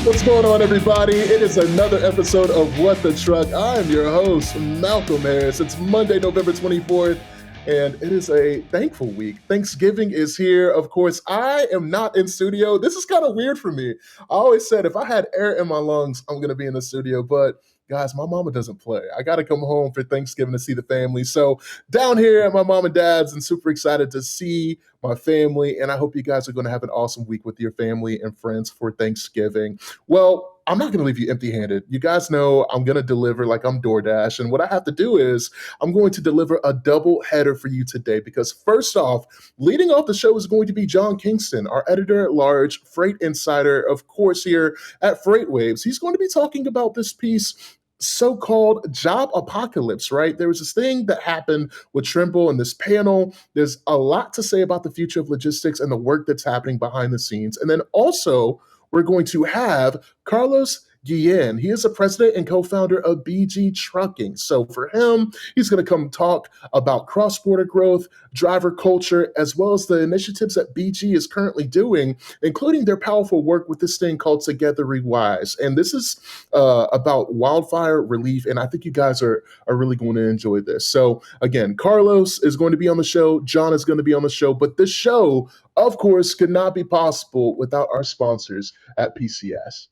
What's going on, everybody? It is another episode of What the Truck. I am your host, Malcolm Harris. It's Monday, November 24th, and it is a thankful week. Thanksgiving is here. Of course, I am not in studio. This is kind of weird for me. I always said if I had air in my lungs, I'm going to be in the studio, but guys, my mama doesn't play. I got to come home for Thanksgiving to see the family. So down here at my mom and dad's and super excited to see my family. And I hope you guys are going to have an awesome week with your family and friends for Thanksgiving. Well, I'm not going to leave you empty handed. You guys know I'm going to deliver like I'm DoorDash. And what I have to do is I'm going to deliver a double header for you today because first off, leading off the show is going to be John Kingston, our editor at large, freight insider, of course, here at FreightWaves. He's going to be talking about this piece, so-called job apocalypse, right? There was this thing that happened with Trimble in this panel. There's a lot to say about the future of logistics and the work that's happening behind the scenes. And then also, we're going to have Carlos Guillen. He is the president and co-founder of BG Trucking. So for him, he's going to come talk about cross-border growth, driver culture, as well as the initiatives that BG is currently doing, including their powerful work with this thing called Together Rewise. And this is about wildfire relief, and I think you guys are really going to enjoy this. So again, Carlos is going to be on the show, John is going to be on the show, but this show, of course, could not be possible without our sponsors at PCS.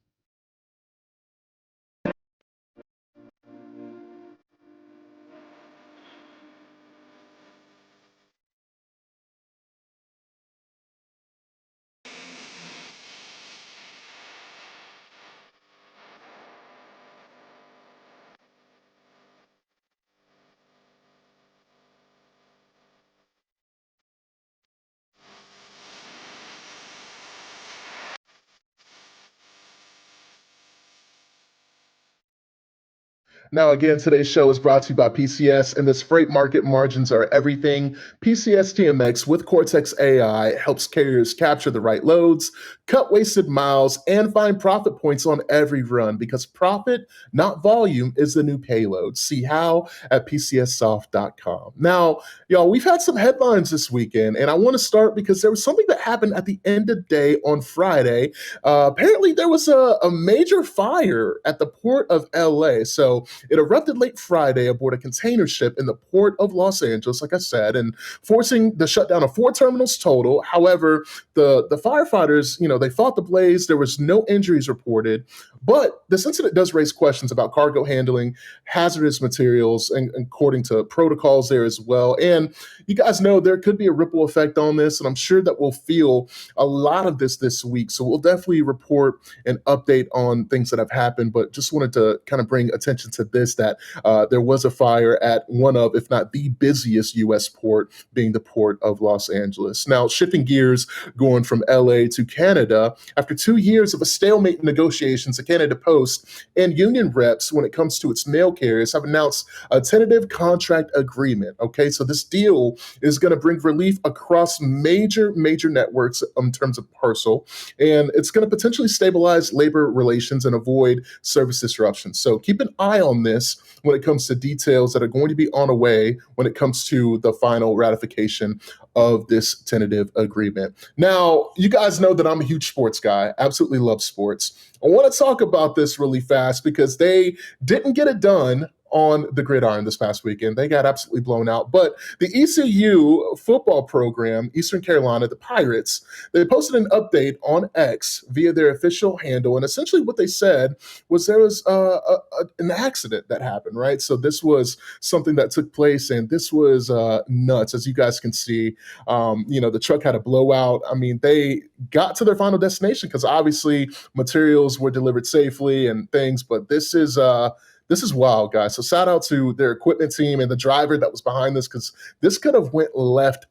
Now, again, today's show is brought to you by PCS, and this freight market margins are everything. PCS TMX with Cortex AI helps carriers capture the right loads, cut wasted miles, and find profit points on every run because profit, not volume, is the new payload. See how at PCSsoft.com. Now, y'all, we've had some headlines this weekend, and I want to start because there was something that happened at the end of the day on Friday. Apparently, there was a major fire at the port of LA. So it erupted late Friday aboard a container ship in the port of Los Angeles, like I said, and forcing the shutdown of 4 terminals total. However, the firefighters, they fought the blaze. There was no injuries reported. But this incident does raise questions about cargo handling, hazardous materials, and according to protocols there as well. And you guys know there could be a ripple effect on this, and I'm sure that we'll feel a lot of this week. So we'll definitely report an update on things that have happened, but just wanted to kind of bring attention to this, that there was a fire at one of, if not the busiest U.S. port, being the port of Los Angeles. Now, shifting gears, going from LA to Canada, after 2 years of a stalemate in negotiations, the Canada Post and union reps, when it comes to its mail carriers, have announced a tentative contract agreement. Okay, so this deal is going to bring relief across major networks in terms of parcel, and it's going to potentially stabilize labor relations and avoid service disruptions. So keep an eye on this when it comes to details that are going to be on the way when it comes to the final ratification of this tentative agreement. Now, you guys know that I'm a huge sports guy, absolutely love sports. I want to talk about this really fast because they didn't get it done on the gridiron this past weekend. They got absolutely blown out. But the ECU football program, Eastern Carolina, the Pirates, they posted an update on X via their official handle. And essentially what they said was there was an accident that happened, right? So this was something that took place, and this was nuts. As you guys can see, the truck had a blowout. I mean, they got to their final destination because obviously materials were delivered safely and things, but this is wild, guys. So shout out to their equipment team and the driver that was behind this, because this could have went left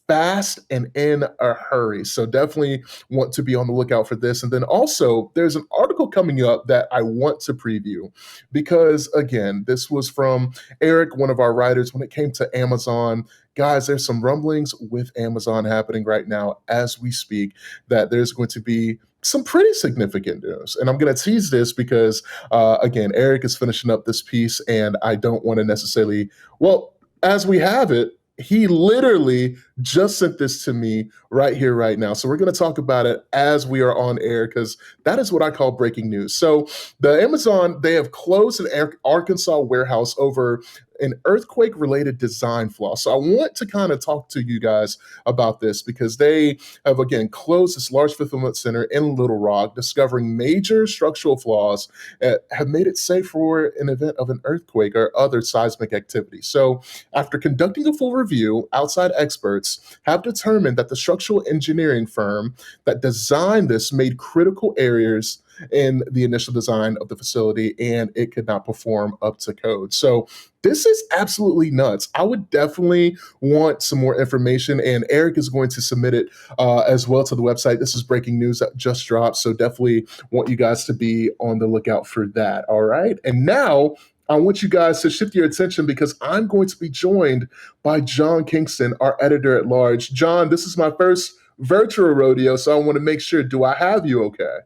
fast and in a hurry. So definitely want to be on the lookout for this. And then also there's an article coming up that I want to preview because, again, this was from Eric, one of our writers, when it came to Amazon. Guys, there's some rumblings with Amazon happening right now as we speak that there's going to be some pretty significant news. And I'm going to tease this because, again, Eric is finishing up this piece, and I don't want to necessarily, well, as we have it, he literally just sent this to me right here, right now. So we're going to talk about it as we are on air because that is what I call breaking news. So the Amazon, they have closed an Arkansas warehouse over an earthquake-related design flaw. So I want to kind of talk to you guys about this because they have again closed this large fulfillment center in Little Rock, discovering major structural flaws that have made it safe for an event of an earthquake or other seismic activity. So after conducting a full review, outside experts have determined that the structural engineering firm that designed this made critical errors in the initial design of the facility and it could not perform up to code. So this is absolutely nuts. I would definitely want some more information, and Eric is going to submit it as well to the website. This is breaking news that just dropped, so definitely want you guys to be on the lookout for that. All right. And now I want you guys to shift your attention because I'm going to be joined by John Kingston, our editor at large. John, this is my first virtual rodeo, so I want to make sure, do I have you okay?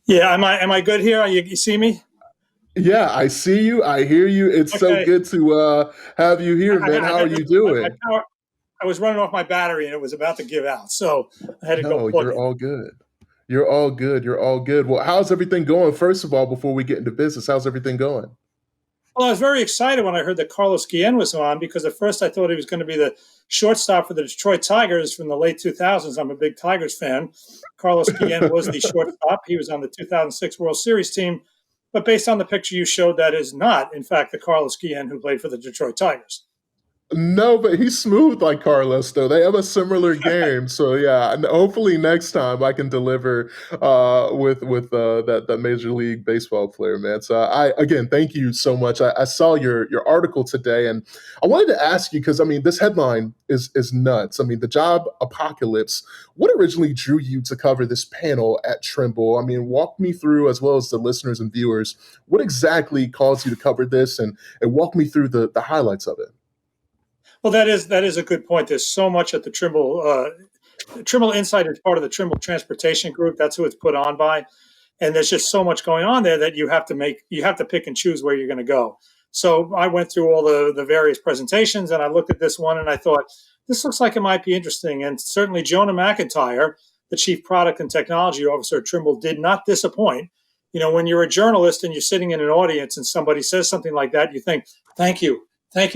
Yeah, am I good here? You see me? Yeah, I see you. I hear you. It's so Okay. good to have you here, man. How are you My doing? power, I was running off my battery and it was about to give out, so I had to go No, plug you're it. all good. You're all good. You're all good. Well, how's everything going? First of all, before we get into business, how's everything going? Well, I was very excited when I heard that Carlos Guillen was on because at first I thought he was going to be the shortstop for the Detroit Tigers from the late 2000s. I'm a big Tigers fan. Carlos Guillen was the shortstop. He was on the 2006 World Series team. But based on the picture you showed, that is not, in fact, the Carlos Guillen who played for the Detroit Tigers. No, but he's smooth like Carlos, though. They have a similar game, so yeah. And hopefully next time I can deliver with that Major League Baseball player, man. So I again thank you so much. I saw your article today, and I wanted to ask you because I mean this headline is nuts. I mean the job apocalypse. What originally drew you to cover this panel at Trimble? I mean, walk me through as well as the listeners and viewers. What exactly caused you to cover this, and walk me through the highlights of it. Well, that is a good point. There's so much at the Trimble. Trimble Insight is part of the Trimble Transportation Group. That's who it's put on by, and there's just so much going on there that you have to pick and choose where you're going to go. So I went through all the various presentations, and I looked at this one, and I thought this looks like it might be interesting. And certainly Jonah McIntyre, the Chief Product and Technology Officer at Trimble, did not disappoint. You know, when you're a journalist and you're sitting in an audience and somebody says something like that, you think, thank you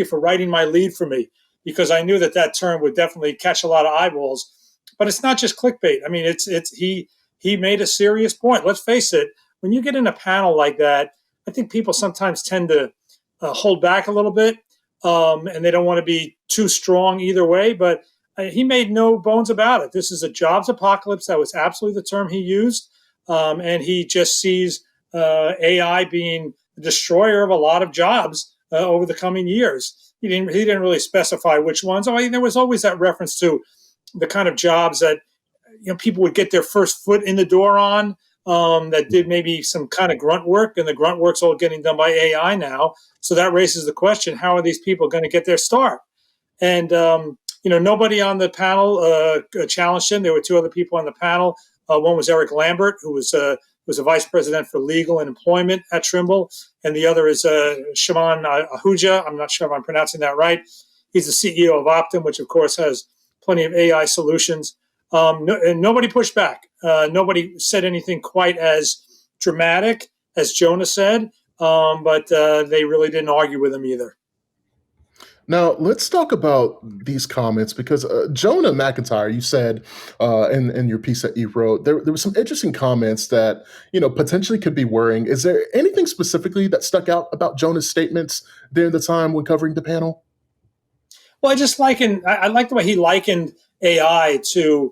for writing my lead for me, because I knew that term would definitely catch a lot of eyeballs. But it's not just clickbait. I mean, he made a serious point. Let's face it, when you get in a panel like that, I think people sometimes tend to hold back a little bit, and they don't want to be too strong either way. But he made no bones about it. This is a jobs apocalypse. That was absolutely the term he used, and he just sees AI being the destroyer of a lot of jobs over the coming years. He didn't really specify which ones. Oh, there was always that reference to the kind of jobs that people would get their first foot in the door on, that did maybe some kind of grunt work, and the grunt work's all getting done by AI now. So that raises the question: how are these people going to get their start? And nobody on the panel challenged him. There were two other people on the panel. One was Eric Lambert, who was a vice president for legal and employment at Trimble, and the other is Shaman Ahuja. I'm not sure if I'm pronouncing that right. He's the CEO of Optum, which of course has plenty of AI solutions. And nobody pushed back. Nobody said anything quite as dramatic as Jonah said, but they really didn't argue with him either. Now, let's talk about these comments because Jonah McIntyre, you said in your piece that you wrote, there were some interesting comments that, potentially could be worrying. Is there anything specifically that stuck out about Jonah's statements during the time when covering the panel? Well, I like the way he likened AI to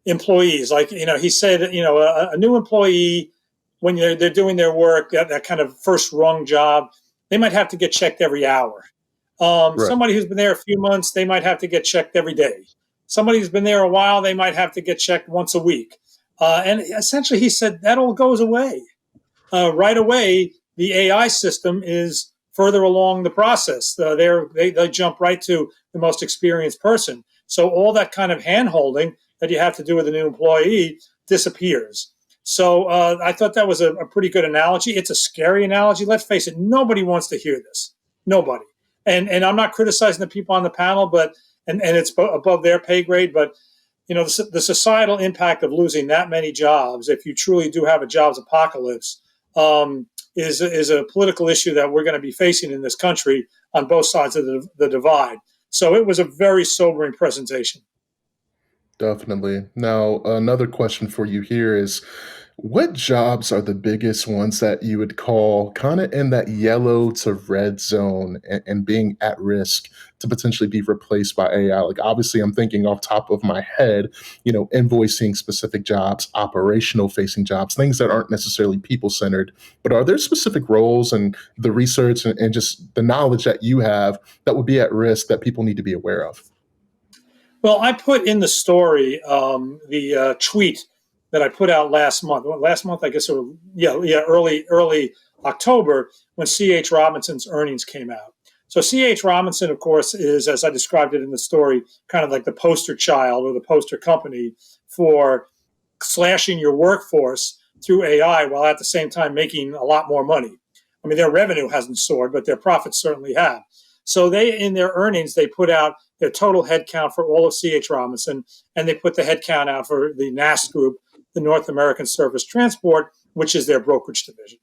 employees. Like, he said, a new employee, when they're doing their work, that kind of first rung job, they might have to get checked every hour. Right. Somebody who's been there a few months, they might have to get checked every day. Somebody who's been there a while, they might have to get checked once a week. And essentially, he said that all goes away. Right away, the AI system is further along the process. They jump right to the most experienced person. So all that kind of hand-holding that you have to do with a new employee disappears. So I thought that was a pretty good analogy. It's a scary analogy. Let's face it, nobody wants to hear this. Nobody. And I'm not criticizing the people on the panel, but and it's above their pay grade. But the societal impact of losing that many jobs, if you truly do have a jobs apocalypse, is a political issue that we're going to be facing in this country on both sides of the divide. So it was a very sobering presentation. Definitely. Now, another question for you here is what jobs are the biggest ones that you would call kind of in that yellow to red zone and being at risk to potentially be replaced by AI? Like, obviously, I'm thinking off top of my head, invoicing specific jobs, operational facing jobs, things that aren't necessarily people centered. But are there specific roles and the research and just the knowledge that you have that would be at risk that people need to be aware of? Well, I put in the story the tweet that I put out last month. Well, last month, I guess, early October, when C.H. Robinson's earnings came out. So C.H. Robinson, of course, is, as I described it in the story, kind of like the poster child or the poster company for slashing your workforce through AI while at the same time making a lot more money. I mean, their revenue hasn't soared, but their profits certainly have. So they, in their earnings, they put out their total headcount for all of C.H. Robinson, and they put the headcount out for the NAST group, the North American Surface Transport, which is their brokerage division.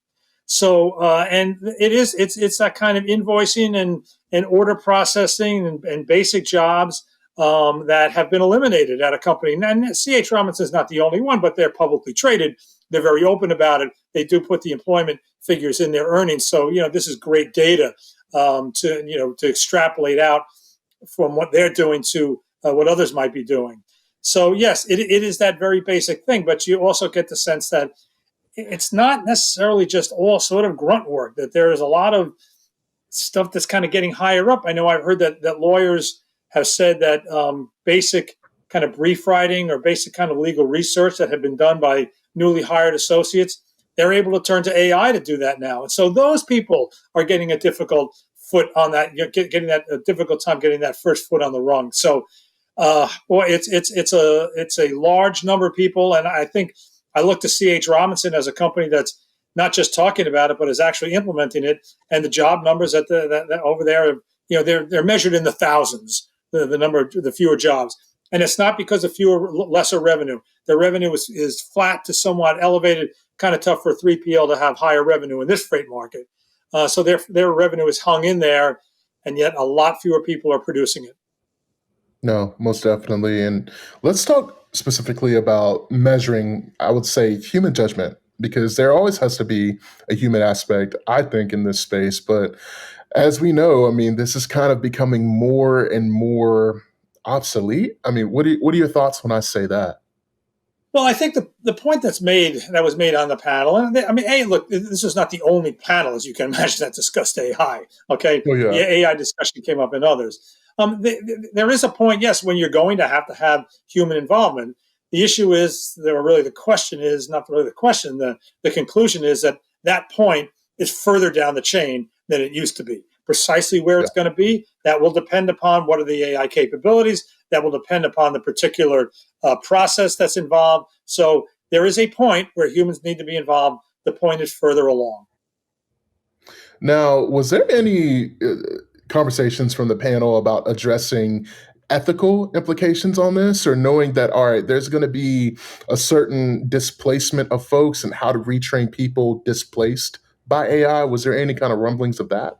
So, and it's that kind of invoicing and order processing and basic jobs that have been eliminated at a company. And C.H. Robinson is not the only one, but they're publicly traded. They're very open about it. They do put the employment figures in their earnings. So, this is great data to extrapolate out from what they're doing to what others might be doing. So yes, it is that very basic thing, but you also get the sense that it's not necessarily just all sort of grunt work, that there is a lot of stuff that's kind of getting higher up. I know I've heard that lawyers have said that basic kind of brief writing or basic kind of legal research that had been done by newly hired associates, they're able to turn to AI to do that now. And so those people are getting a difficult foot on that, getting that a difficult time getting that first foot on the rung. So, boy, it's a large number of people, and I think I look to C.H. Robinson as a company that's not just talking about it, but is actually implementing it. And the job numbers that over there, they're measured in the thousands. The number of the fewer jobs, and it's not because of lesser revenue. Their revenue is flat to somewhat elevated. Kind of tough for a 3PL to have higher revenue in this freight market. So their revenue is hung in there, and yet a lot fewer people are producing it. No, most definitely. And let's talk specifically about measuring, I would say, human judgment, because there always has to be a human aspect, I think, in this space. But as we know, I mean, this is kind of becoming more and more obsolete. I mean, what are your thoughts when I say that? Well, I think the point that was made on the panel, and I mean, hey, look, this is not the only panel, as you can imagine, that discussed AI. Okay, Oh yeah. the AI discussion came up in others. There is a point, yes, when you're going to have human involvement. The issue is, the question is not really the question. The conclusion is that point is further down the chain than it used to be. Precisely where Yeah. it's going to be, that will depend upon what are the AI capabilities. That will depend upon the particular process that's involved. So there is a point where humans need to be involved. The point is further along. Now, was there any conversations from the panel about addressing ethical implications on this, or knowing that, all right, there's going to be a certain displacement of folks and how to retrain people displaced by AI? Was there any kind of rumblings of that?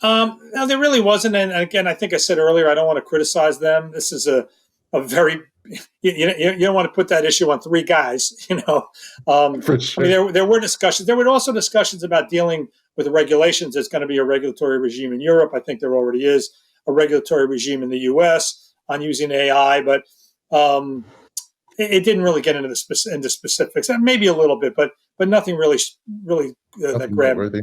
No, there really wasn't. And again, I think I said earlier, I don't want to criticize them. This is a very, you don't want to put that issue on three guys, For I mean, sure. there were discussions. There were also discussions about dealing with the regulations. There's going to be a regulatory regime in Europe. I think there already is a regulatory regime in the U.S. on using AI, but it didn't really get into specifics. And maybe a little bit, but nothing really that Nothing grabbed me. noteworthy.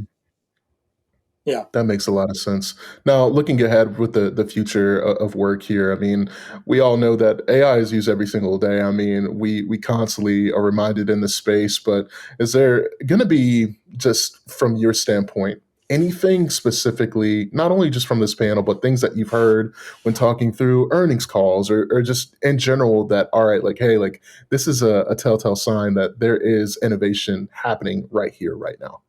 Yeah. That makes a lot of sense. Now, looking ahead with the future of work here, I mean, we all know that AI is used every single day. I mean, we constantly are reminded in this space, but is there going to be, just from your standpoint, anything specifically, not only just from this panel, but things that you've heard when talking through earnings calls or just in general that, all right, like, hey, like this is a telltale sign that there is innovation happening right here, right now?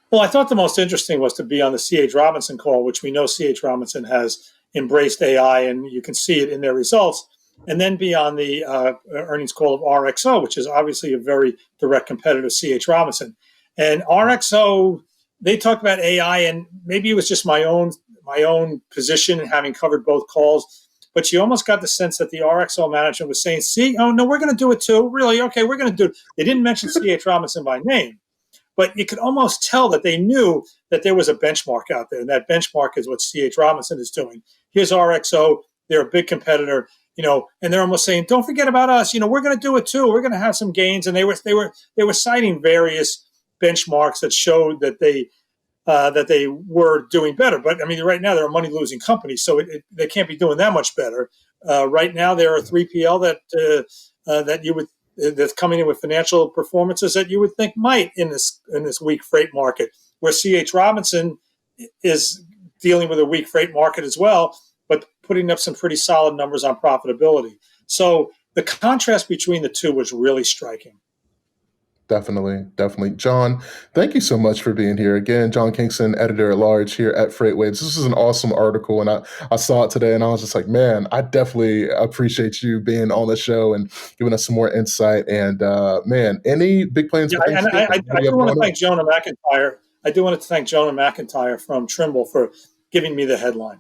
Well, I thought the most interesting was to be on the C.H. Robinson call, which we know C.H. Robinson has embraced AI, and you can see it in their results. And then be on the earnings call of RXO, which is obviously a very direct competitor to CH Robinson. And RXO, they talked about AI, and maybe it was just my own position and having covered both calls. But you almost got the sense that the RXO management was saying, "See, oh no, we're going to do it too. Really? Okay, we're going to do it." They didn't mention CH Robinson by name, but you could almost tell that they knew that there was a benchmark out there, and that benchmark is what CH Robinson is doing. Here's RXO; they're a big competitor, and they're almost saying, "Don't forget about us. We're going to do it too. We're going to have some gains." And they were citing various benchmarks that showed that they were doing better. But I mean, right now they're a money losing company, so they can't be doing that much better. Right now, they're a 3PL that you would that's coming in with financial performances that you would think might in this weak freight market, where CH Robinson is dealing with a weak freight market as well, but putting up some pretty solid numbers on profitability. So the contrast between the two was really striking. Definitely, definitely. John, thank you so much for being here. Again, John Kingston, editor at large here at FreightWaves. This is an awesome article, and I saw it today, and I was just like, man, I definitely appreciate you being on the show and giving us some more insight. And man, any big plans Yeah, for and Thanksgiving? I What do you do have want to going on? thank Jonah McIntyre. I do want to thank Jonah McIntyre from Trimble for giving me the headline.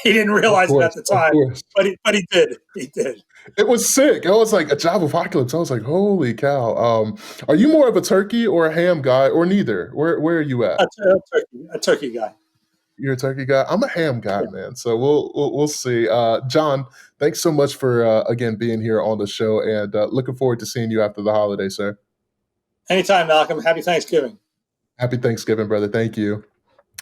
He didn't Of realize it at course, the of time, course. but he did. He did. It was sick. It was like a job apocalypse. I was like, holy cow. Are you more of a turkey or a ham guy, or neither? Where are you at? A turkey guy. You're a turkey guy. I'm a ham guy, Yeah. man. So we'll see. John, thanks so much for again being here on the show, and looking forward to seeing you after the holiday, sir. Anytime, Malcolm. Happy Thanksgiving. Happy Thanksgiving, brother. Thank you.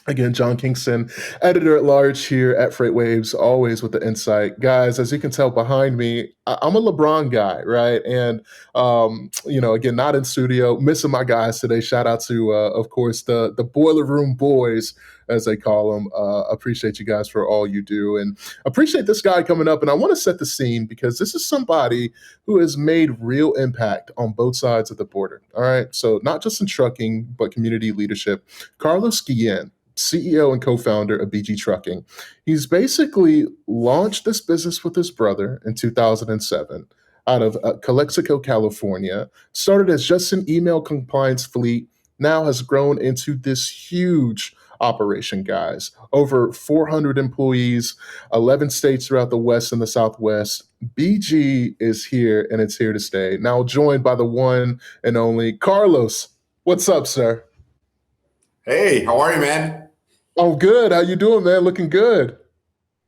Again, John Kingston, editor at large here at FreightWaves, always with the insight. Guys, as you can tell behind me, I'm a LeBron guy, right? And, again, not in studio, missing my guys today. Shout out to, of course, the Boiler Room Boys, as they call them. Appreciate you guys for all you do. And appreciate this guy coming up. And I want to set the scene because this is somebody who has made real impact on both sides of the border. All right. So not just in trucking, but community leadership. Carlos Guillen, CEO and co-founder of BG Trucking. He's basically launched this business with his brother in 2007 out of Calexico, California. Started as just an email compliance fleet, now has grown into this huge operation, guys. Over 400 employees, 11 states throughout the West and the Southwest. BG is here and it's here to stay. Now joined by the one and only Carlos. What's up, sir? Hey, how are you, man? Oh, good. How you doing, man? Looking good.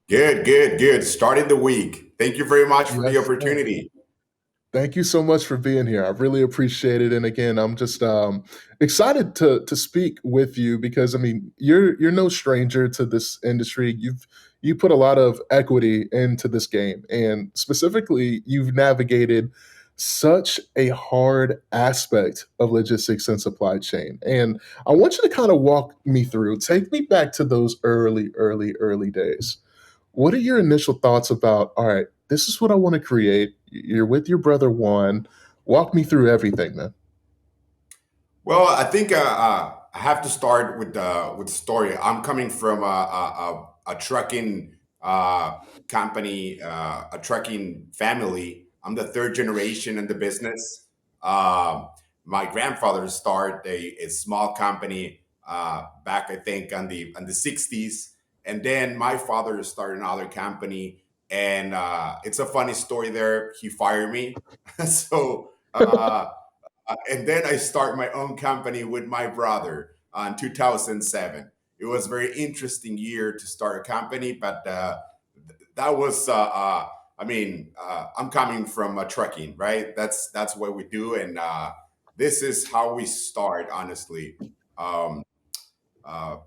Good, good, good. Starting the week. Thank you very much for the Yes, sir. opportunity. Thank you so much for being here. I really appreciate it. And again, I'm just excited to speak with you because I mean you're no stranger to this industry. You put a lot of equity into this game, and specifically, you've navigated such a hard aspect of logistics and supply chain. And I want you to kind of walk me through, take me back to those early days. What are your initial thoughts about, all right, this is what I want to create? You're with your brother Juan. Walk me through everything, man. Well, I think I have to start with the story. I'm coming from a trucking company, a trucking family. I'm the third generation in the business. Uh, my grandfather started a small company back, I think, on the '60s, and then my father started another company. And it's a funny story there. He fired me, so. And then I start my own company with my brother in 2007. It was a very interesting year to start a company, but that was, I'm coming from trucking, right? That's what we do, and this is how we start. Honestly, um, uh,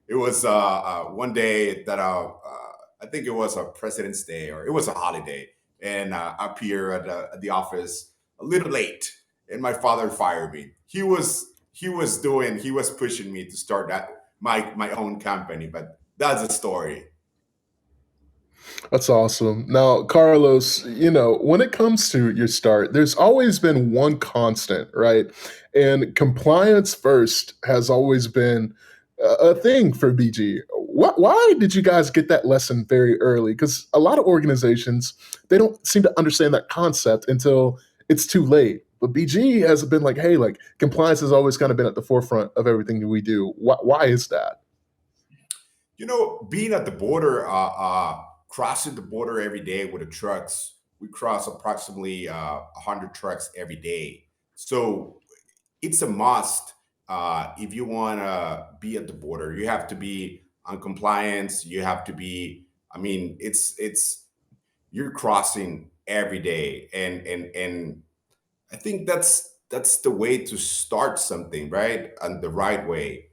it was one day that I think it was a President's Day or it was a holiday, and up here at the office a little late, and my father fired me. He was pushing me to start my own company, but that's a story. That's awesome. Now, Carlos, when it comes to your start, there's always been one constant, right? And compliance first has always been a thing for BG. why did you guys get that lesson very early? Because a lot of organizations, they don't seem to understand that concept until it's too late. But BG has been like, hey, like compliance has always kind of been at the forefront of everything that we do. Why is that? Being at the border, crossing the border every day with the trucks, we cross approximately 100 trucks every day. So it's a must. If you want to be at the border, you have to be on compliance. You have to be. I mean, it's you're crossing every day, and I think that's the way to start something, right? And the right way.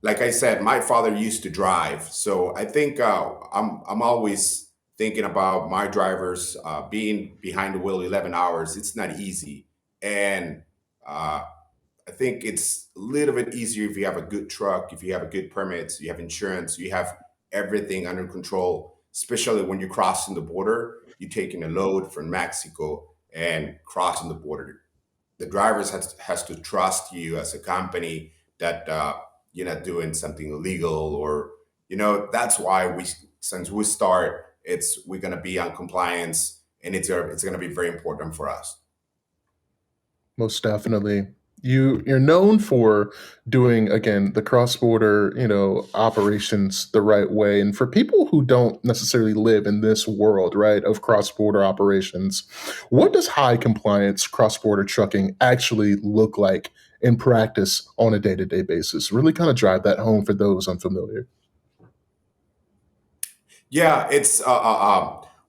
Like I said, my father used to drive, so I think I'm always thinking about my drivers being behind the wheel 11 hours. It's not easy, and uh, I think it's a little bit easier if you have a good truck, if you have a good permits, you have insurance, you have everything under control. Especially when you're crossing the border, you're taking a load from Mexico and crossing the border. The drivers has to trust you as a company that you're not doing something illegal, or that's why we since we start, we're going to be on compliance, and it's going to be very important for us. Most definitely. You're known for doing again the cross-border, operations the right way. And for people who don't necessarily live in this world, right, of cross-border operations, what does high compliance cross-border trucking actually look like in practice on a day-to-day basis? Really kind of drive that home for those unfamiliar. Yeah,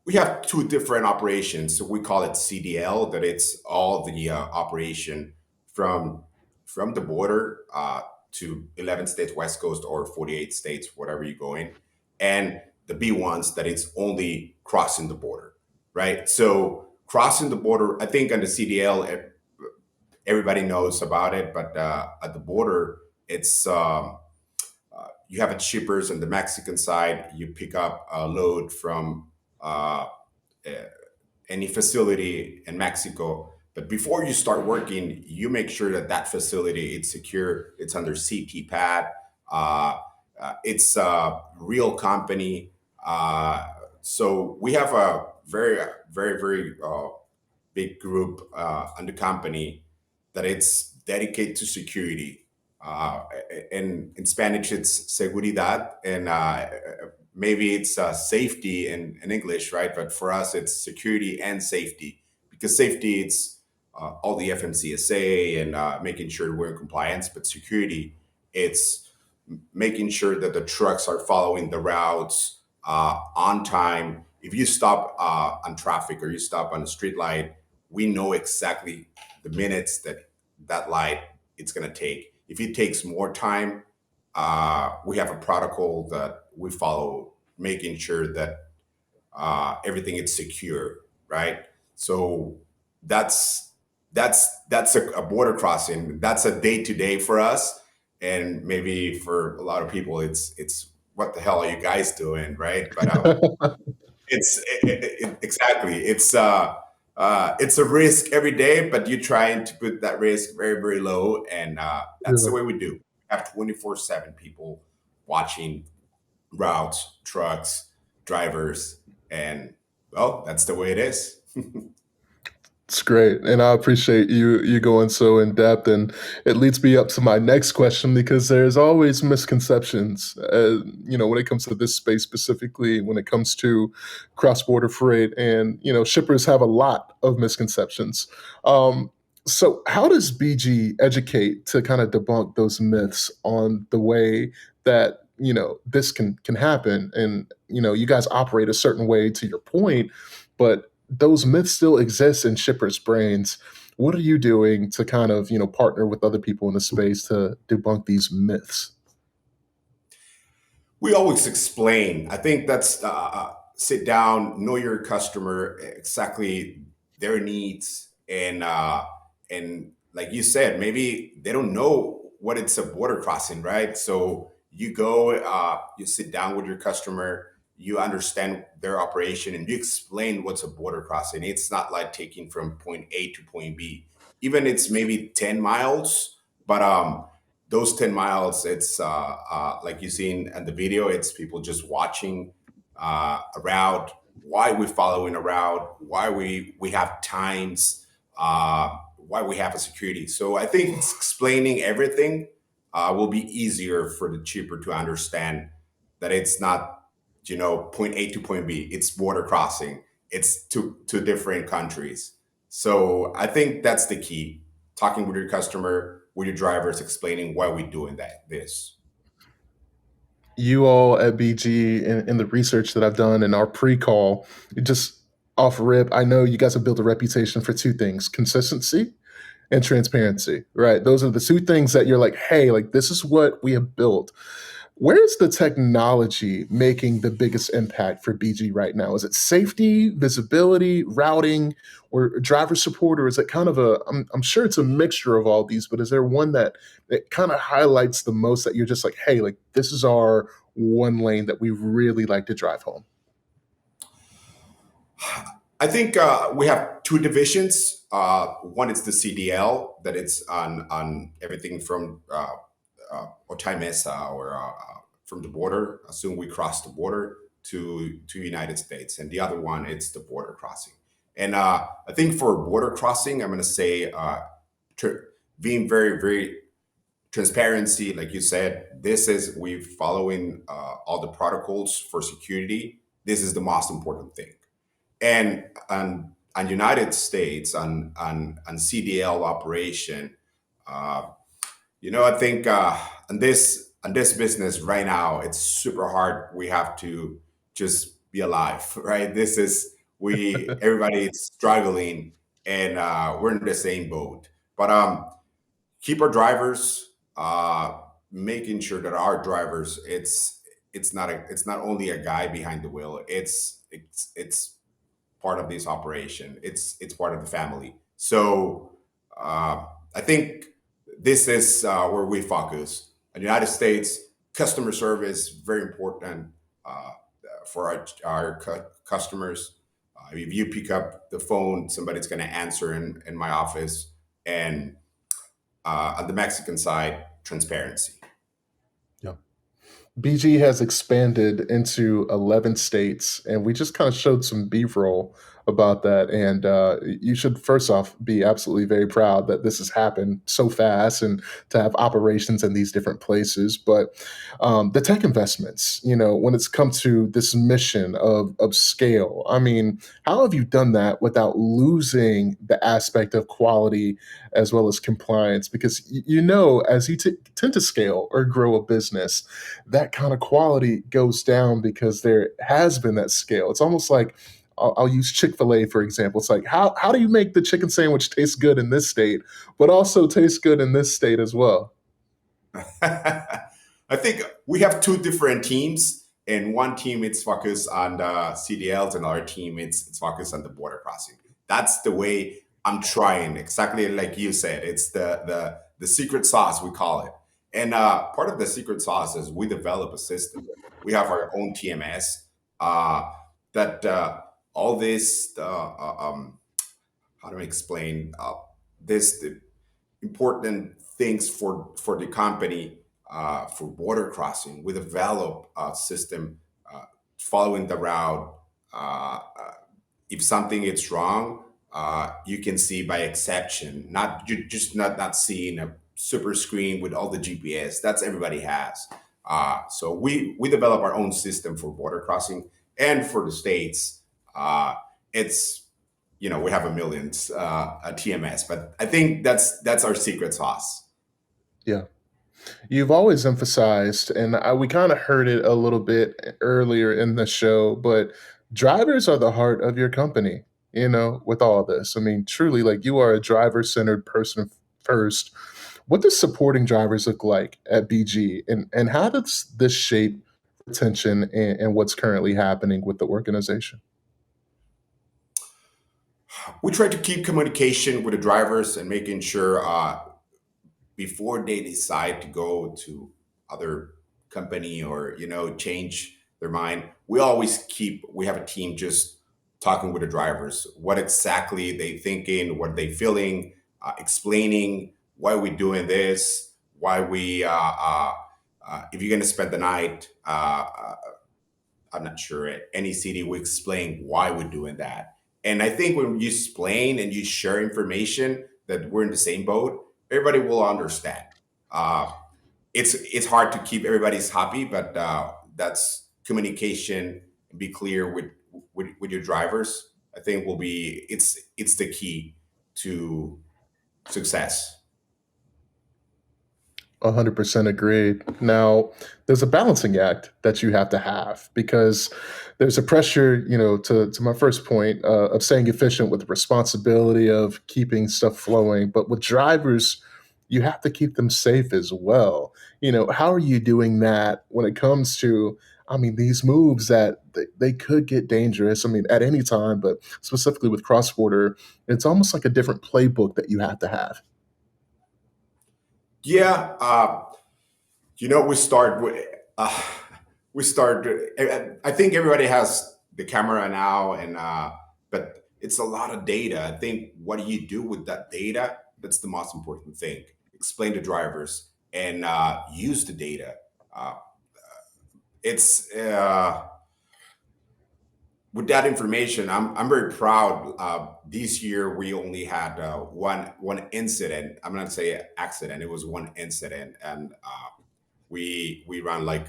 we have two different operations. So we call it CDL, that it's all the operation from from the border to 11 states West Coast or 48 states, whatever you're going, and the B ones that it's only crossing the border, right? So crossing the border, I think on the CDL, everybody knows about it, but at the border, it's you have it shippers on the Mexican side. You pick up a load from uh, any facility in Mexico. But before you start working, you make sure that that facility it's secure. It's under CT pad. Uh, it's a real company. So we have a very big group on the company that it's dedicated to security. In Spanish, it's seguridad, and maybe it's safety in English, right? But for us, it's security and safety, because safety it's all the FMCSA and making sure we're in compliance, but security it's making sure that the trucks are following the routes on time. If you stop on traffic or you stop on a street light, we know exactly the minutes that that light it's going to take. If it takes more time, we have a protocol that we follow, making sure that everything is secure, right? So that's that's a border crossing. That's a day to day for us, and maybe for a lot of people, it's what the hell are you guys doing, right? But exactly it's a risk every day, but you're trying to put that risk very low, and that's the Yeah. way we do. We have 24/7 people watching routes, trucks, drivers, and well, that's the way it is. It's great, and I appreciate you going so in depth, and it leads me up to my next question because there's always misconceptions, when it comes to this space specifically, when it comes to cross-border freight, and shippers have a lot of misconceptions. Um, so, how does BG educate to kind of debunk those myths on the way that this can happen, and you guys operate a certain way to your point, but those myths still exist in shippers' brains. What are you doing to kind of, partner with other people in the space to debunk these myths? We always explain. I think that's sit down, know your customer, exactly their needs, and like you said, maybe they don't know what it's a border crossing, right? So you go, you sit down with your customer, you understand their operation, and you explain what's a border crossing. It's not like taking from point A to point B, even it's maybe 10 miles, but those 10 miles, it's like you seen in the video, it's people just watching a route, why we're following a route, why we have times, why we have a security. So I think it's explaining everything will be easier for the cheaper to understand that it's not, point A to point B. It's border crossing. It's to different countries. So I think that's the key. Talking with your customer, with your drivers, explaining why we're doing this. You all at BG, in the research that I've done in our pre-call, just off rip, I know you guys have built a reputation for two things: consistency and transparency, right? Those are the two things that you're like, hey, like this is what we have built. Where's the technology making the biggest impact for BG right now? Is it safety, visibility, routing, or driver support, or is it kind of I'm sure it's a mixture of all these, but is there one that kind of highlights the most that you're just like, hey, like this is our one lane that we really like to drive home? I think we have two divisions. One is the CDL, that it's on everything from Otaimesa or from the border, assume we cross the border to United States, and the other one it's the border crossing. And I think for border crossing, I'm going to say being very very transparency, like you said. This is we following all the protocols for security. This is the most important thing. And on United States on CDL operation, uh, I think on this business right now, it's super hard. We have to just be alive, right? This is we everybody is struggling, and we're in the same boat. But keep our drivers, making sure that our drivers, it's not only a guy behind the wheel. It's part of this operation. It's part of the family. So I think this is where we focus. In the United States, customer service very important for our customers. If you pick up the phone, somebody's going to answer in my office. And on the Mexican side, transparency. Yeah. BG has expanded into 11 states, and we just kind of showed some B-roll about that. And you should, first off, be absolutely very proud that this has happened so fast and to have operations in these different places. But the tech investments, when it's come to this mission of scale, I mean, how have you done that without losing the aspect of quality as well as compliance? Because, as you tend to scale or grow a business, that kind of quality goes down because there has been that scale. It's almost like I'll use Chick-fil-A for example. It's like how do you make the chicken sandwich taste good in this state, but also taste good in this state as well? I think we have two different teams, and one team it's focused on the CDLs, and our team it's focused on the border crossing. That's the way I'm trying. Exactly like you said, it's the secret sauce we call it. And part of the secret sauce is we develop a system. We have our own TMS that all this. How do I explain this? The important things for the company for border crossing. We develop a system following the route. If something is wrong, you can see by exception, not you just not seeing a super screen with all the GPS. That's everybody has. So we develop our own system for border crossing, and for the states. It's we have a millions a TMS, but I think that's our secret sauce. Yeah. You've always emphasized, and we kind of heard it a little bit earlier in the show, but drivers are the heart of your company, with all this. I mean, truly, like you are a driver centered person first. What does supporting drivers look like at BG? And how does this shape retention and what's currently happening with the organization? We try to keep communication with the drivers and making sure before they decide to go to other company or change their mind, we have a team just talking with the drivers, what exactly they thinking, what they feeling, explaining why we're doing this, why we if you're going to spend the night, I'm not sure any city will explain why we're doing that. And I think when you explain and you share information that we're in the same boat, everybody will understand. Uh, it's hard to keep everybody's happy, but that's communication. Be clear with your drivers. I think will be it's the key to success. 100% agreed. Now, there's a balancing act that you have to have because there's a pressure, to my first point of staying efficient with the responsibility of keeping stuff flowing. But with drivers, you have to keep them safe as well. How are you doing that when it comes to, I mean, these moves that they could get dangerous? I mean, at any time, but specifically with cross border, it's almost like a different playbook that you have to have. Yeah, we start with we start. I think everybody has the camera now, and but it's a lot of data. I think what do you do with that data? That's the most important thing. Explain to drivers and use the data. Uh, it's With that information, I'm very proud. This year we only had one incident. I'm not say accident. It was one incident, and we ran like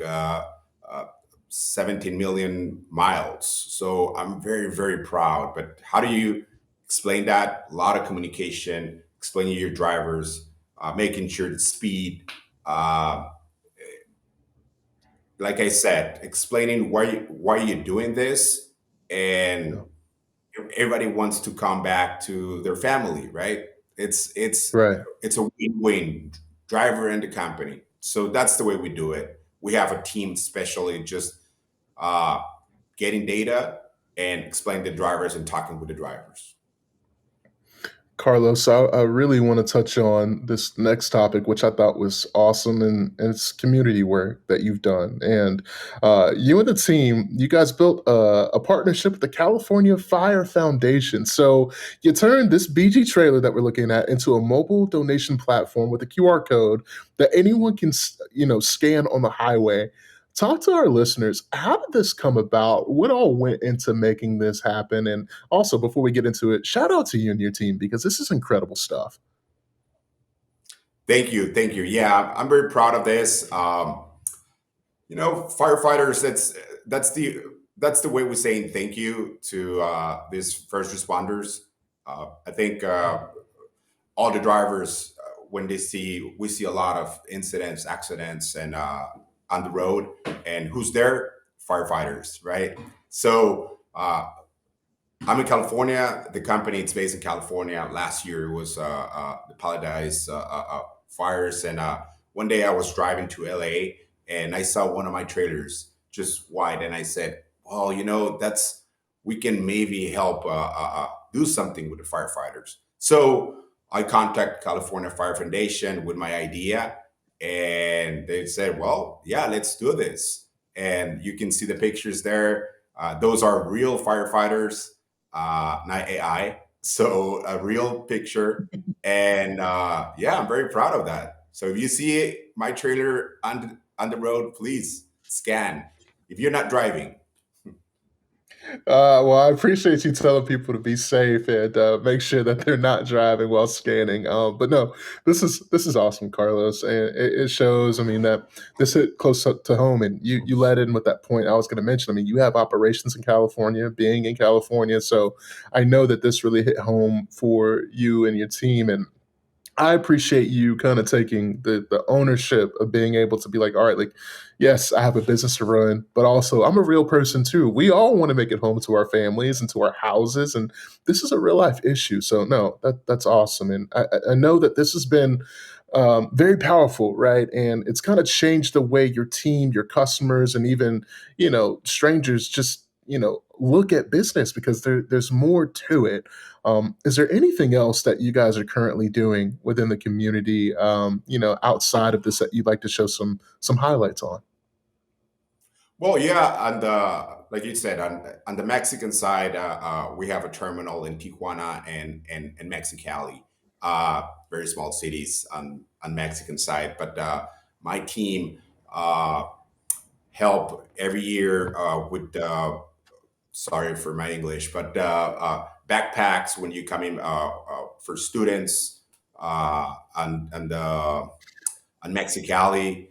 17 million miles. So I'm very very proud. But how do you explain that? A lot of communication, explaining to your drivers, making sure the speed. Uh, like I said, explaining why you're doing this, Yeah. and everybody wants to come back to their family, right? It's it's Right. it's a win-win, driver and the company. So that's the way we do it. We have a team, especially just uh, getting data and explaining to drivers and talking with the drivers. Carlos, I really want to touch on this next topic, which I thought was awesome, and it's community work that you've done. And you and the team, you guys built a partnership with the California Fire Foundation. So you turned this BG trailer that we're looking at into a mobile donation platform with a QR code that anyone can, scan on the highway. Talk to our listeners. How did this come about? What all went into making this happen? And also, before we get into it, shout out to you and your team because this is incredible stuff. Thank you, thank you. Yeah, I'm very proud of this. Firefighters. That's the way we're saying thank you to these first responders. I think all the drivers when we see a lot of incidents, accidents, and on the road, and who's there? Firefighters, right? So I'm in California. The company it's based in California. Last year it was the Paradise fires, and one day I was driving to LA and I saw one of my trailers just wide, and I said, "Well, that's we can maybe help do something with the firefighters." So I contact California Fire Foundation with my idea, and they said, "Well, yeah, let's do this." And you can see the pictures there. Those are real firefighters, not AI. So a real picture, and yeah, I'm very proud of that. So if you see my trailer on the road, please scan. If you're not driving, Well, I appreciate you telling people to be safe and make sure that they're not driving while scanning. But no, this is awesome, Carlos, and it shows. I mean, that this hit close up to home, and you led in with that point I was going to mention. I mean, you have operations in California, being in California, so I know that this really hit home for you and your team, and I appreciate you kind of taking the ownership of being able to be like, all right, like, yes, I have a business to run, but also I'm a real person too. We all want to make it home to our families and to our houses, and this is a real life issue. So no, that's awesome, and I know that this has been very powerful, right? And it's kind of changed the way your team, your customers, and even strangers just look at business because there's more to it. Is there anything else that you guys are currently doing within the community, outside of this that you'd like to show some highlights on? well, yeah, and like you said, on the Mexican side, we have a terminal in Tijuana and Mexicali. very small cities on Mexican side. But my team uh, help every year with sorry for my English, but backpacks when you come in for students and Mexicali.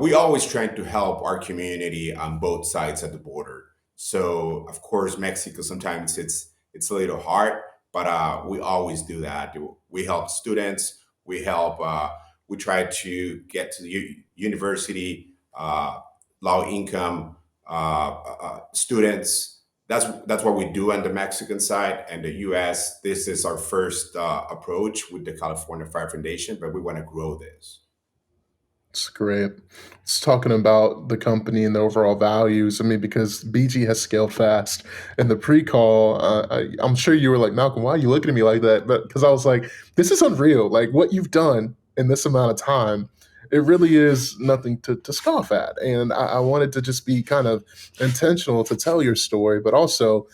We always try to help our community on both sides of the border. So of course, Mexico sometimes it's a little hard, but we always do that. We help students. We help. We try to get to the university, low income students. That's what we do on the Mexican side and the U.S. This is our first approach with the California Fire Foundation, but we want to grow this. It's great. It's talking about the company and the overall values. I mean, because BG has scaled fast. In the pre-call, I'm sure you were like, Malcolm, why are you looking at me like that? But because I was like, this is unreal. Like what you've done in this amount of time, it really is nothing to scoff at. And I wanted to just be kind of intentional to tell your story, but also,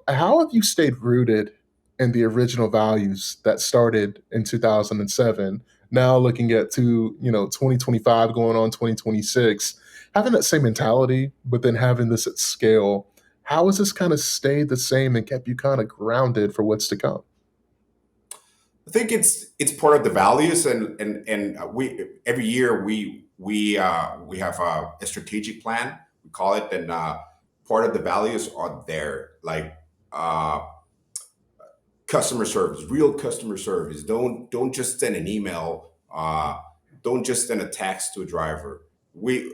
how have you stayed rooted in the original values that started in 2007? Now looking at to 2025 going on 2026, having that same mentality but then having this at scale, how has this kind of stayed the same and kept you kind of grounded for what's to come? I think it's part of the values, and we every year we have a strategic plan. We call it, and part of the values are there, like customer service, real customer service. Don't just send an email. Don't just send a text to a driver. We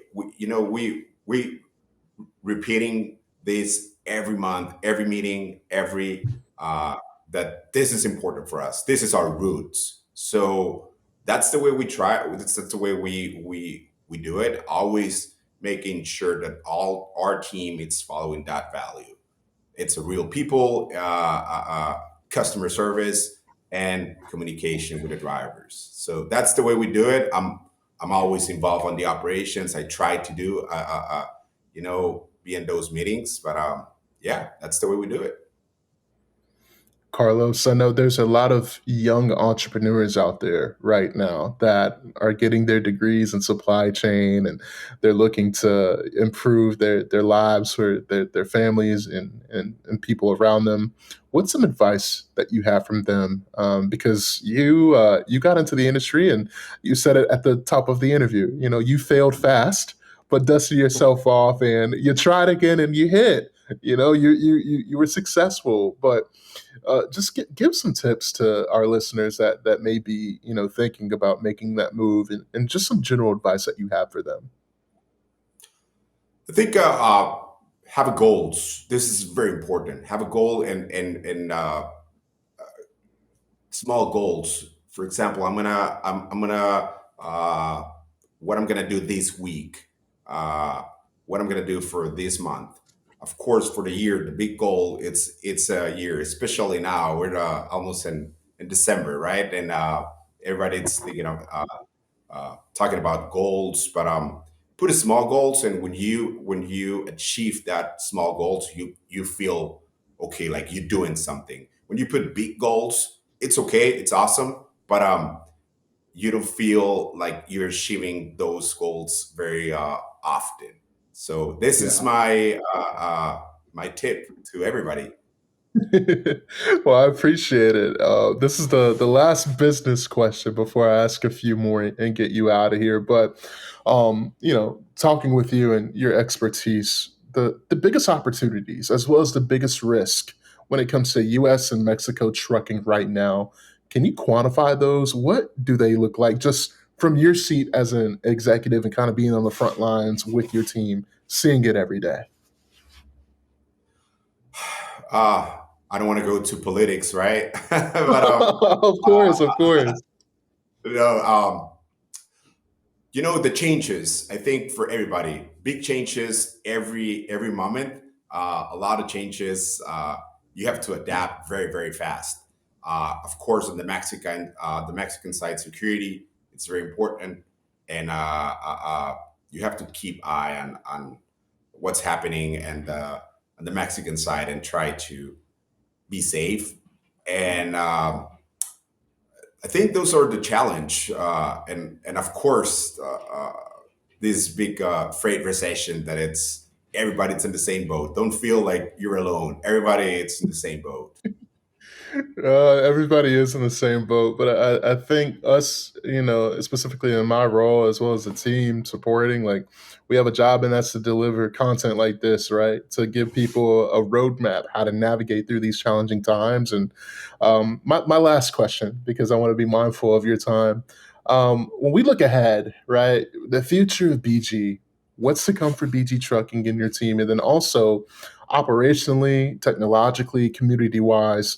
repeating this every month, every meeting, every that this is important for us. This is our roots. So that's the way we try. That's the way we do it. Always making sure that all our team is following that value. It's a real people, customer service, and communication with the drivers. So that's the way we do it. I'm always involved on the operations. I try to do, be in those meetings. But yeah, that's the way we do it. Carlos, I know there's a lot of young entrepreneurs out there right now that are getting their degrees in supply chain and they're looking to improve their lives for their families and people around them. What's some advice that you have from them? Because you got into the industry and you said it at the top of the interview. You failed fast, but dusted yourself off and you tried again and you hit. You were successful, but just give some tips to our listeners that may be thinking about making that move and just some general advice that you have for them. I think have a goals. This is very important. Have a goal and small goals. For example, I'm gonna what I'm gonna do this week, what I'm gonna do for this month. Of course, for the year, the big goal it's a year, especially now we're almost in December, right? And everybody's talking about goals, but put a small goals, and when you achieve that small goals, you feel okay, like you're doing something. When you put big goals, it's okay, it's awesome, but you don't feel like you're achieving those goals very often. So this is Yeah. my tip to everybody. Well, I appreciate it. This is the last business question before I ask a few more and get you out of here. But talking with you and your expertise, the biggest opportunities as well as the biggest risk when it comes to U.S. and Mexico trucking right now. Can you quantify those? What do they look like, just from your seat as an executive and kind of being on the front lines with your team, seeing it every day? I don't want to go to politics, right? But Of course, of course. you know, um, the changes. I think for everybody, big changes every moment. A lot of changes. You have to adapt very very fast. Of course, on the Mexican side, security it's very important, and you have to keep eye on what's happening and on the Mexican side and try to be safe. And I think those are the challenge, and of course, this big freight recession that it's everybody's in the same boat. Don't feel like you're alone. Everybody it's in the same boat. Everybody is in the same boat, but I think us, specifically in my role as well as the team supporting, like we have a job, and that's to deliver content like this, right? To give people a roadmap how to navigate through these challenging times. And my last question, because I want to be mindful of your time. When we look ahead, right, the future of BG, what's to come for BG Trucking and your team, and then also operationally, technologically, community wise,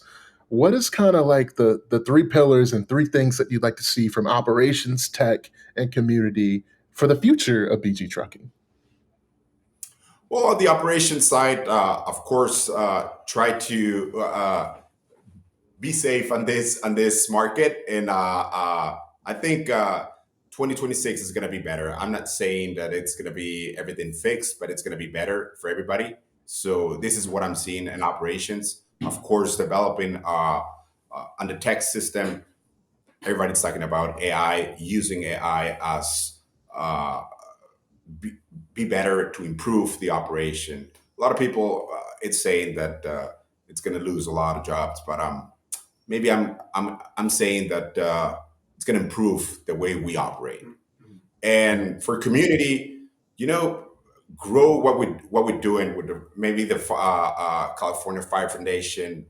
what is kind of like the three pillars and three things that you'd like to see from operations, tech, and community for the future of BG Trucking? Well, on the operations side, of course, try to be safe on this market, and I think 2026 is going to be better. I'm not saying that it's going to be everything fixed, but it's going to be better for everybody. So this is what I'm seeing in operations. Of course, developing on the tech system. Everybody's talking about AI, using AI as be, be better to improve the operation. A lot of people, it's saying that it's going to lose a lot of jobs, but maybe I'm saying that it's going to improve the way we operate. And for community, you know, grow what we're doing with maybe the California Fire Foundation.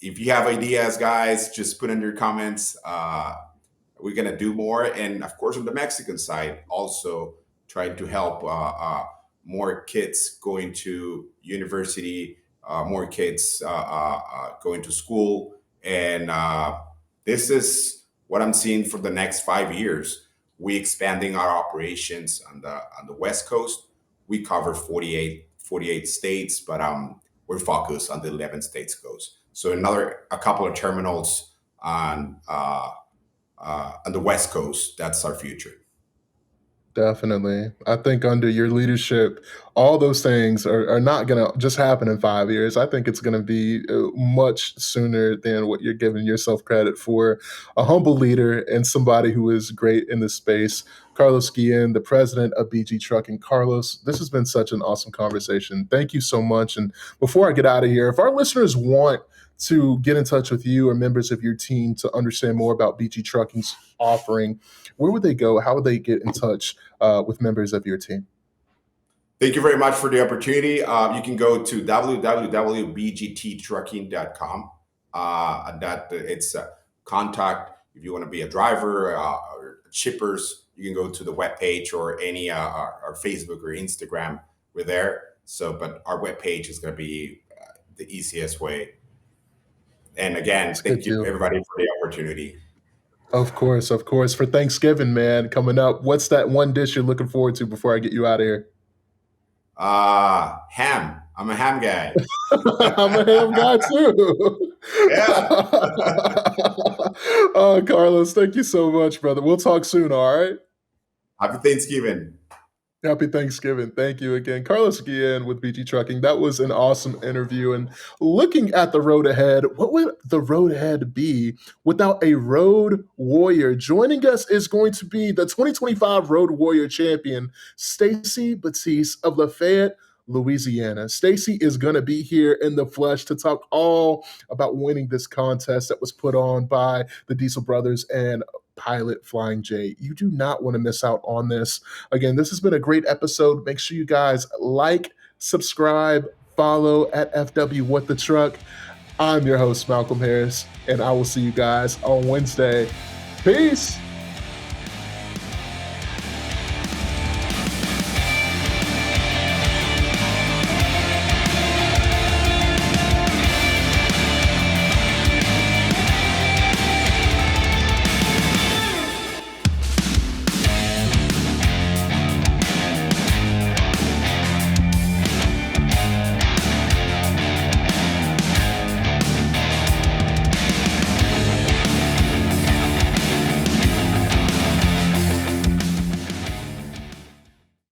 If you have ideas, guys, just put in your comments. We're gonna do more, and of course, on the Mexican side, also trying to help more kids going to university, more kids going to school, and this is what I'm seeing for the next 5 years. We expanding our operations on the West Coast. We cover 48 states, but we're focused on the 11 states coast. So a couple of terminals on the West Coast. That's our future. Definitely. I think under your leadership, all those things are not going to just happen in 5 years. I think it's going to be much sooner than what you're giving yourself credit for. A humble leader and somebody who is great in this space. Carlos Guillen, the president of BG Trucking. Carlos, this has been such an awesome conversation. Thank you so much. And before I get out of here, if our listeners want to get in touch with you or members of your team to understand more about BG Trucking's offering, where would they go? How would they get in touch with members of your team? Thank you very much for the opportunity. You can go to www.bgttrucking.com. And that it's contact if you want to be a driver or shippers. You can go to the webpage or any our Facebook or Instagram. We're there. So, but our webpage is going to be the easiest way. And again, That's thank good you too. everybody for the opportunity. Of course, of course. For Thanksgiving, man, coming up, what's that one dish you're looking forward to before I get you out of here? Ham. I'm a ham guy. I'm a ham guy too. Yeah. Oh, Carlos, thank you so much, brother. We'll talk soon, all right? Happy Thanksgiving. Happy Thanksgiving. Thank you again. Carlos Guillen with BG Trucking. That was an awesome interview. And looking at the road ahead, what would the road ahead be without a road warrior? Joining us is going to be the 2025 Road Warrior champion, Stacy Batiste of Lafayette, Louisiana. Stacy is going to be here in the flesh to talk all about winning this contest that was put on by the Diesel Brothers and Pilot Flying J. You do not want to miss out on this. Again, this has been a great episode. Make sure you guys like, subscribe, follow at FW What the Truck. I'm your host, Malcolm Harris, and I will see you guys on Wednesday. Peace.